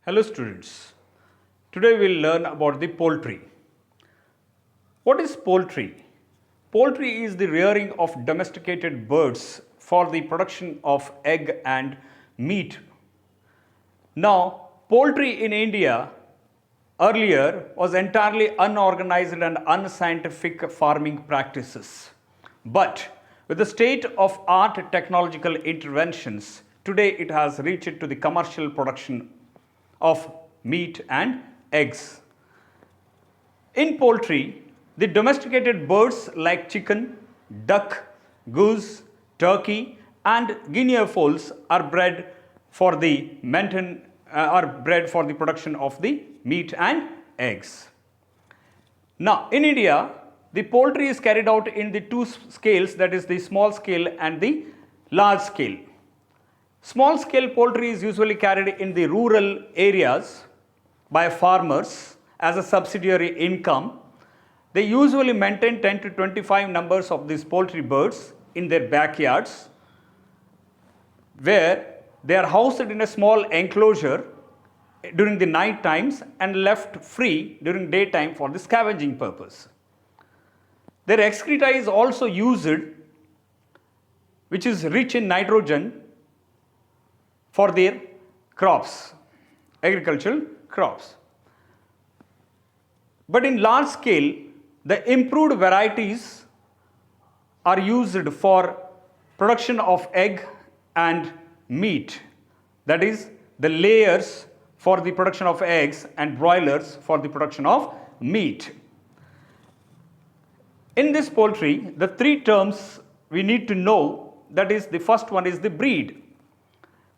Hello students, today we will learn about the poultry. What is poultry? Poultry is the rearing of domesticated birds for the production of egg and meat. Now, poultry in India earlier was entirely unorganized and unscientific farming practices. But with the state of art technological interventions, today it has reached to the commercial production of meat and eggs. In poultry, the domesticated birds like chicken, duck, goose, turkey, and guinea fowls are bred for the production of the meat and eggs. Now, in India, the poultry is carried out in the two scales, that is the small scale and the large scale. Small scale poultry is usually carried in the rural areas by farmers as a subsidiary income. They usually maintain 10 to 25 numbers of these poultry birds in their backyards, where they are housed in a small enclosure during the night times and left free during daytime for the scavenging purpose. Their excreta is also used, which is rich in nitrogen, for their crops, agricultural crops. But in large scale, the improved varieties are used for production of egg and meat, that is the layers for the production of eggs and broilers for the production of meat. In this poultry, the three terms we need to know, that is the first one is the breed.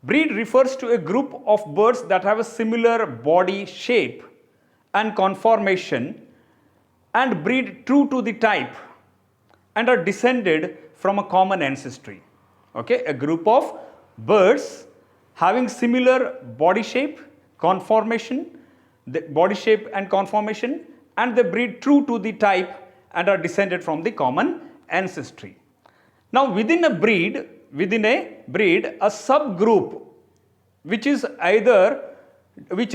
Breed refers to a group of birds that have a similar body shape and conformation and breed true to the type and are descended from a common ancestry. Okay, a group of birds having similar body shape, conformation, the body shape and conformation, and they breed true to the type and are descended from the common ancestry. Now, within a breed, a subgroup which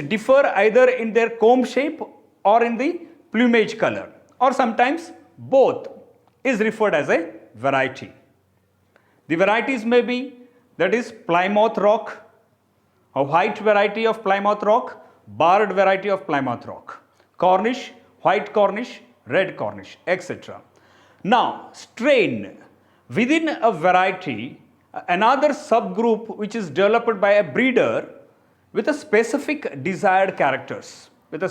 differ either in their comb shape or in the plumage color, or sometimes both, is referred as a variety. The varieties may be, that is Plymouth Rock, a white variety of Plymouth Rock, barred variety of Plymouth Rock, Cornish, white Cornish, red Cornish, etc. Now, strain. Within a variety, another subgroup which is developed by a breeder with a specific desired characters. So,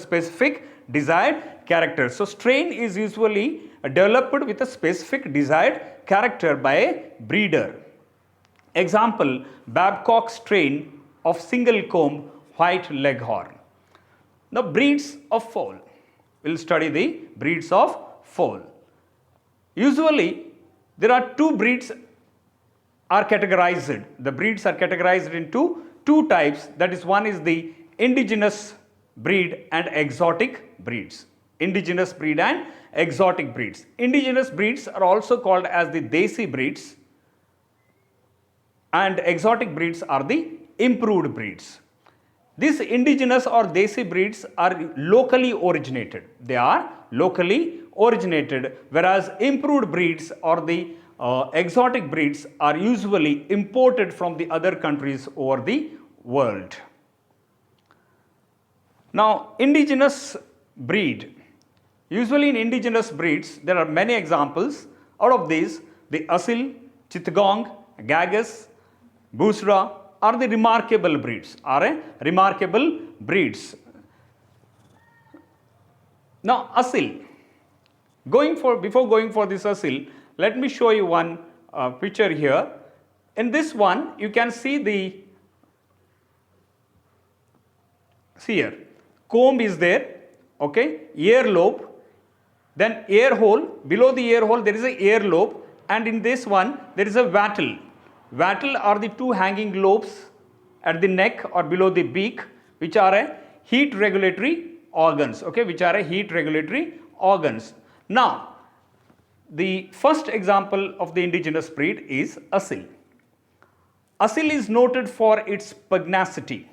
strain is usually developed with a specific desired character by a breeder. Example, Babcock strain of single comb white leghorn. Now, breeds of fowl. We will study the breeds of fowl. Usually, there are two breeds are categorized. The breeds are categorized into two types. That is, one is the indigenous breed and exotic breeds. Indigenous breed and exotic breeds. Indigenous breeds are also called as the desi breeds, and exotic breeds are the improved breeds. These indigenous or desi breeds are locally originated. They are locally originated, whereas improved breeds or the exotic breeds are usually imported from the other countries over the world. Now, indigenous breed. Usually in indigenous breeds, there are many examples. Out of these, the Asil, Chittagong, Gagas, Busra are the remarkable breeds. Now, Asil. Before going for this Asil, let me show you one picture here. In this one, you can see here, comb is there, okay, earlobe, then ear hole, below the ear hole there is a earlobe, and in this one there is a wattle. Wattle are the two hanging lobes at the neck or below the beak, which are a heat regulatory organs, okay, Now, the first example of the indigenous breed is Asil. Asil is noted for its pugnacity.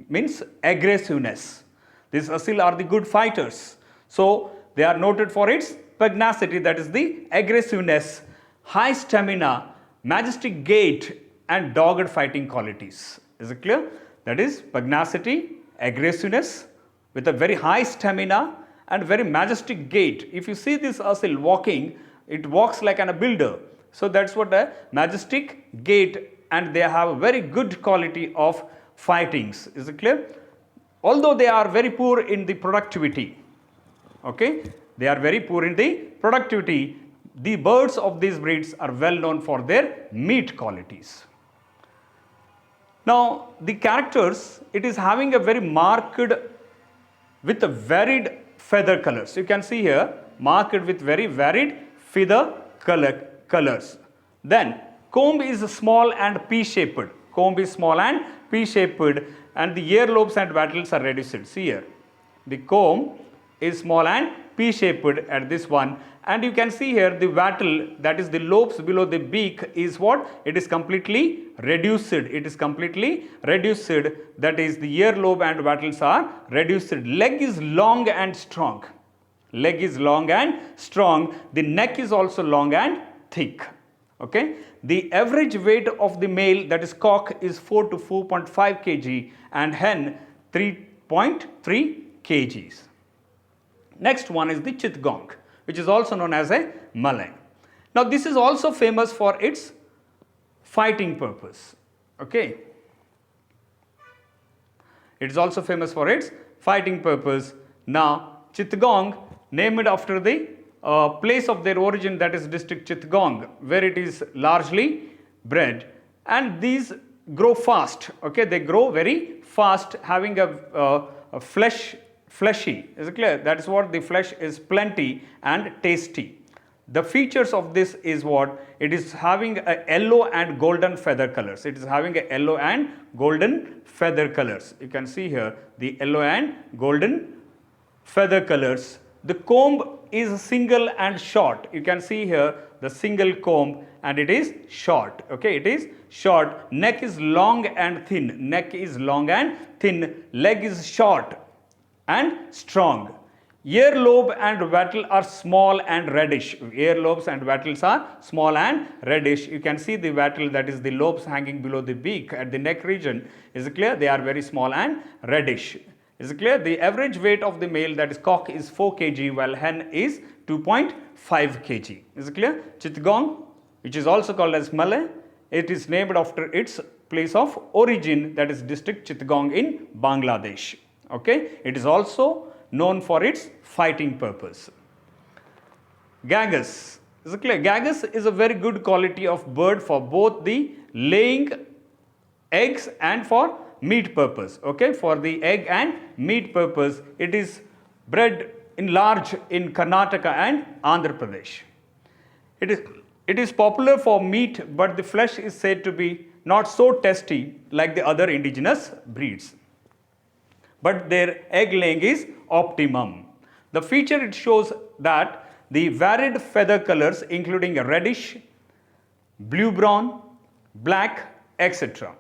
means aggressiveness. These asil are the good fighters. So they are noted for its pugnacity, that is the aggressiveness, high stamina, majestic gait and dogged fighting qualities. Is it clear? That is pugnacity, aggressiveness with a very high stamina and very majestic gait. If you see this asil walking, it walks like a builder. So that's what a majestic gait, and they have a very good quality of fightings. Is it clear? Although they are very poor in the productivity, okay, they are very poor in the productivity, the birds of these breeds are well known for their meat qualities. Now the characters, it is having a very marked with a varied feather colors. You can see here marked with very varied feather colors. Then comb is small and pea-shaped. Comb is small and pea-shaped, and the earlobes and wattles are reduced. See here, the comb is small and pea-shaped at this one, and you can see here the wattle, that is the lobes below the beak, is what? It is completely reduced. It is completely reduced. That is the earlobe and wattles are reduced. Leg is long and strong. Leg is long and strong. The neck is also long and thick. Okay. The average weight of the male, that is cock, is 4 to 4.5 kg and hen 3.3 kgs. Next one is the chittagong, which is also known as a Malay. Now this is also famous for its fighting purpose. Okay. It is also famous for its fighting purpose. Now chittagong, named after the place of their origin, that is district Chittagong, where it is largely bred, and these grow fast. Okay, they grow very fast, having a fleshy. Is it clear? That is what the flesh is plenty and tasty. The features of this is what? It is having a yellow and golden feather colors. It is having a yellow and golden feather colors. You can see here the yellow and golden feather colors. The comb is single and short. You can see here the single comb, and it is short. Okay, it is short. Neck is long and thin. Neck is long and thin. Leg is short and strong. Earlobe and wattle are small and reddish. Earlobes and wattles are small and reddish. You can see the wattle, that is the lobes hanging below the beak at the neck region. Is it clear? They are very small and reddish. Is it clear? The average weight of the male, that is cock, is 4 kg, while hen is 2.5 kg. Is it clear? Chittagong, which is also called as Malay, it is named after its place of origin, that is district Chittagong in Bangladesh. Okay, it is also known for its fighting purpose. Gagus, is it clear? Gagus is a very good quality of bird for both the laying eggs and for meat purpose. Okay, for the egg and meat purpose, it is bred in large in Karnataka and Andhra Pradesh. It is popular for meat, but the flesh is said to be not so tasty like the other indigenous breeds. But their egg laying is optimum. The feature, it shows that the varied feather colors, including reddish, blue brown, black, etc.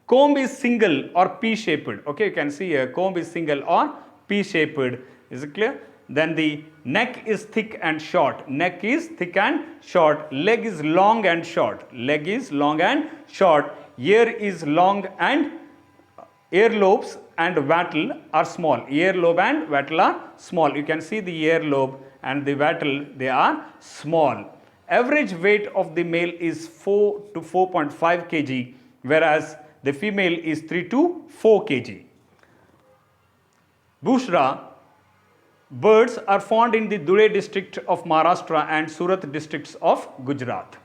Comb is single or pea-shaped. Okay, you can see here comb is single or pea-shaped. Is it clear? Then the neck is thick and short. Neck is thick and short. Leg is long and short. Leg is long and short. Ear is long, and earlobes and wattle are small. Earlobe and wattle are small. You can see the earlobe and the wattle, they are small. Average weight of the male is 4 to 4.5 kg, whereas the female is 3 to 4 kg. Bushra birds are found in the Dhule district of Maharashtra and Surat districts of Gujarat.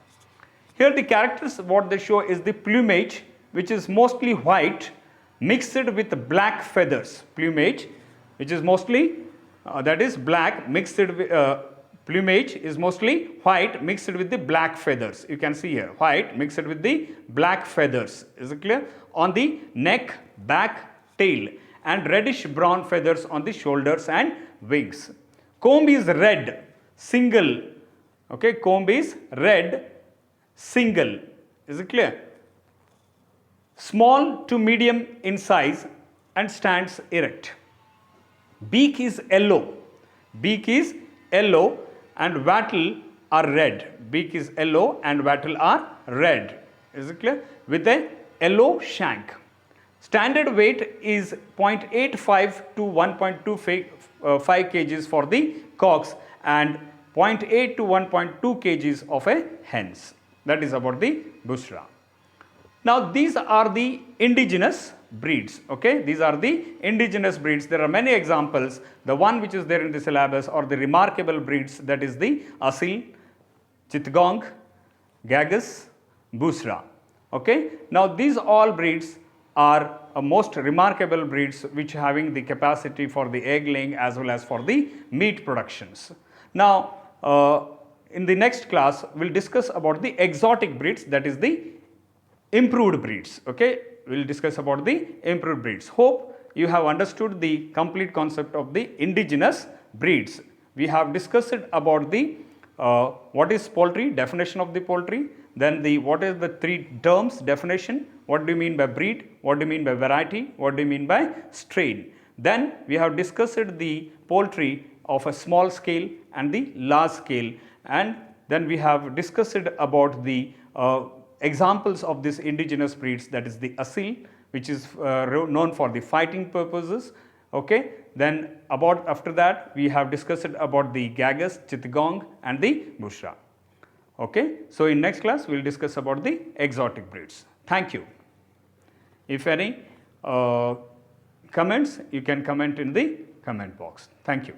Here the characters, what they show is the plumage, which is mostly white mixed with black feathers. Plumage, which is mostly that is black mixed with plumage is mostly white mixed with the black feathers. You can see here white mixed with the black feathers. Is it clear? On the neck, back, tail, and reddish brown feathers on the shoulders and wings. Comb is red, single. Okay, comb is red, single. Is it clear? Small to medium in size, and stands erect. Beak is yellow. Beak is yellow and wattle are red. Beak is yellow and wattle are red. Is it clear? With a yellow shank. Standard weight is 0.85 to 1.25 kgs for the cocks and 0.8 to 1.2 kgs of a hens. That is about the Bushra. Now these are the indigenous breeds. Okay, these are the indigenous breeds. There are many examples. The one which is there in the syllabus are the remarkable breeds, that is the Asil, Chittagong, Gagas, Busra. Okay, now these all breeds are most remarkable breeds which having the capacity for the egg laying as well as for the meat productions. Now in the next class we will discuss about the exotic breeds, that is the improved breeds. Okay, we will discuss about the improved breeds. Hope you have understood the complete concept of the indigenous breeds. We have discussed about the what is poultry, definition of the poultry, then the what is the three terms definition, what do you mean by breed, what do you mean by variety, what do you mean by strain. Then we have discussed the poultry of a small scale and the large scale, and then we have discussed about the examples of these indigenous breeds, that is the Asil, which is known for the fighting purposes. Okay, then about after that we have discussed about the Gagas, Chittagong and the Bushra. Okay, so in next class we will discuss about the exotic breeds. Thank you. If any comments, you can comment in the comment box. Thank you.